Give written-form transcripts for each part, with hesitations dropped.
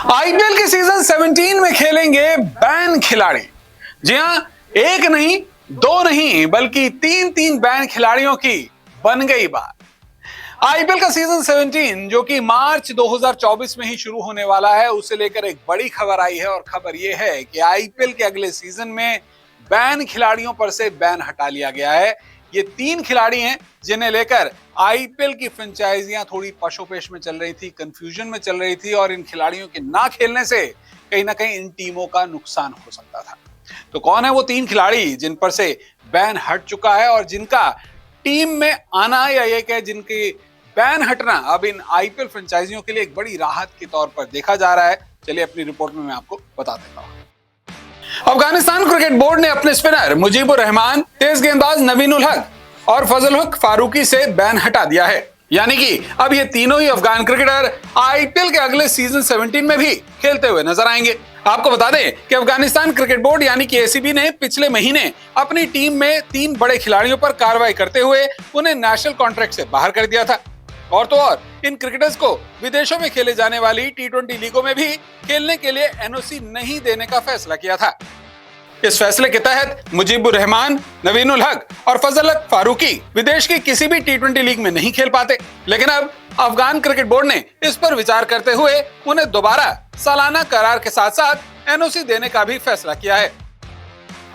IPL के season 17 में खेलेंगे बैन खिलाड़ी। जी हां, एक नहीं, दो नहीं, बल्कि तीन तीन बैन खिलाड़ियों की बन गई बात। आईपीएल का सीजन 17 जो कि मार्च 2024 में ही शुरू होने वाला है, उसे लेकर एक बड़ी खबर आई है और खबर यह है कि आईपीएल के अगले सीजन में बैन खिलाड़ियों पर से बैन हटा लिया गया है। ये तीन खिलाड़ी हैं जिन्हें लेकर आईपीएल की फ्रेंचाइजियां थोड़ी पशोपेश में चल रही थी, कंफ्यूजन में चल रही थी और इन खिलाड़ियों के ना खेलने से कहीं ना कहीं इन टीमों का नुकसान हो सकता था। तो कौन है वो तीन खिलाड़ी जिन पर से बैन हट चुका है और जिनका टीम में आना या ये कह जिनकी बैन हटना अब इन आईपीएल फ्रेंचाइजियों के लिए एक बड़ी राहत के तौर पर देखा जा रहा है। चलिए अपनी रिपोर्ट में मैं आपको बता देता हूं। अफगानिस्तान क्रिकेट बोर्ड ने अपने स्पिनर मुजीबुर रहमान, तेज गेंदबाज नवीन उल हक और फजल हक फारूकी से बैन हटा दिया है। यानी कि अब ये तीनों ही अफगान क्रिकेटर आईपीएल के अगले सीजन 17 में भी खेलते हुए नजर आएंगे। आपको बता दें कि अफगानिस्तान क्रिकेट बोर्ड यानी कि एसीबी ने पिछले महीने अपनी टीम में तीन बड़े खिलाड़ियों पर कार्रवाई करते हुए उन्हें नेशनल कॉन्ट्रैक्ट से बाहर कर दिया था। और तो और इन क्रिकेटर्स को विदेशों में खेले जाने वाली टी20 लीगों में भी खेलने के लिए एनओसी नहीं देने का फैसला किया था। इस फैसले के तहत मुजीबुर रहमान, नवीन उल हक और फजल हक फारूकी विदेश की किसी भी टी20 लीग में नहीं खेल पाते। लेकिन अब अफगान क्रिकेट बोर्ड ने इस पर विचार करते हुए उन्हें दोबारा सालाना करार के साथ साथ एनओसी देने का भी फैसला किया है।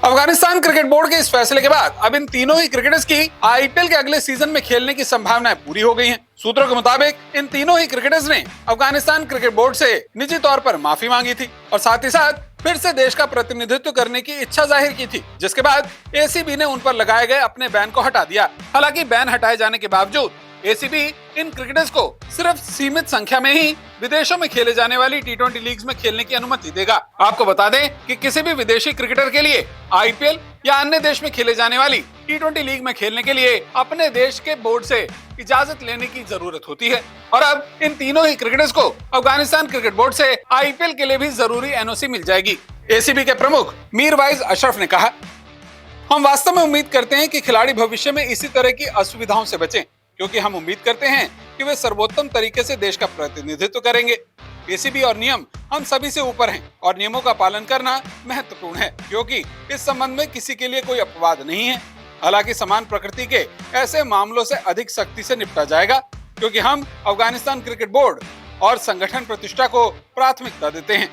अफगानिस्तान क्रिकेट बोर्ड के इस फैसले के बाद अब इन तीनों ही क्रिकेटर्स की आईपीएल के अगले सीजन में खेलने की संभावनाएं पूरी हो गई हैं। सूत्रों के मुताबिक इन तीनों ही क्रिकेटर्स ने अफगानिस्तान क्रिकेट बोर्ड से निजी तौर पर माफी मांगी थी और साथ ही साथ फिर से देश का प्रतिनिधित्व करने की इच्छा जाहिर की थी, जिसके बाद एसीबी ने उन पर लगाए गए अपने बैन को हटा दिया। हालांकि बैन हटाए जाने के बावजूद एसीबी इन क्रिकेटर्स को सिर्फ सीमित संख्या में ही विदेशों में खेले जाने वाली टी20 लीग्स में खेलने की अनुमति देगा। आपको बता दें कि किसी भी विदेशी क्रिकेटर के लिए आईपीएल या अन्य देश में खेले जाने वाली टी20 लीग में खेलने के लिए अपने देश के बोर्ड से इजाजत लेने की जरूरत होती है। और अब इन तीनों ही क्रिकेटर्स को अफगानिस्तान क्रिकेट बोर्ड से आईपीएल के लिए भी जरूरी एनओसी मिल जाएगी। एसीबी के प्रमुख मीरवाइज अशरफ ने कहा, हम वास्तव में उम्मीद करते हैं कि खिलाड़ी भविष्य में इसी तरह की असुविधाओं से बचें, क्योंकि हम उम्मीद करते हैं कि वे सर्वोत्तम तरीके से देश का प्रतिनिधित्व करेंगे। एसीबी और नियम हम सभी से ऊपर हैं और नियमों का पालन करना महत्वपूर्ण है, क्योंकि इस संबंध में किसी के लिए कोई अपवाद नहीं है। हालांकि समान प्रकृति के ऐसे मामलों से अधिक सख्ती से निपटा जाएगा, क्योंकि हम अफगानिस्तान क्रिकेट बोर्ड और संगठन प्रतिष्ठा को प्राथमिकता देते हैं।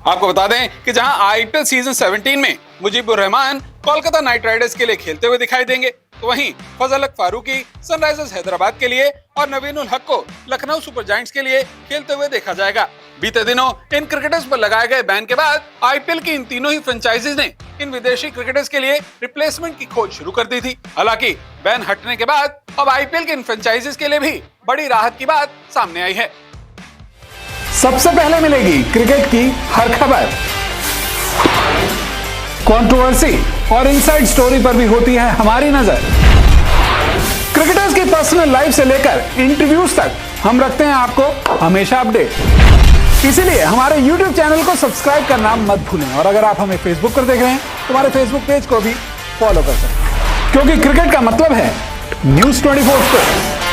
आपको बता दें कि जहां आईपीएल सीजन 17 में मुजीबुर रहमान कोलकाता नाइट राइडर्स के लिए खेलते हुए दिखाई देंगे, तो वहीं फजल हक फारूकी सनराइजर्स हैदराबाद के लिए और नवीन उल हक को लखनऊ सुपर जायंट्स के लिए खेलते हुए देखा जाएगा। बीते दिनों इन क्रिकेटर्स पर लगाए गए बैन के बाद आईपीएल की इन तीनों ही फ्रेंचाइजीज ने इन विदेशी क्रिकेटर्स के लिए रिप्लेसमेंट की खोज शुरू कर दी थी। हालांकि बैन हटने के बाद अब आईपीएल के इन फ्रेंचाइजीज के लिए भी बड़ी राहत की बात सामने आई है। सबसे पहले मिलेगी क्रिकेट की हर खबर, कंट्रोवर्सी और इनसाइड स्टोरी पर भी होती है हमारी नजर। क्रिकेटर्स की पर्सनल लाइफ से लेकर इंटरव्यूज तक हम रखते हैं आपको हमेशा अपडेट। इसीलिए हमारे YouTube चैनल को सब्सक्राइब करना मत भूलें और अगर आप हमें Facebook पर देख रहे हैं तो हमारे Facebook पेज को भी फॉलो कर सकते हैं, क्योंकि क्रिकेट का मतलब है News 24 को।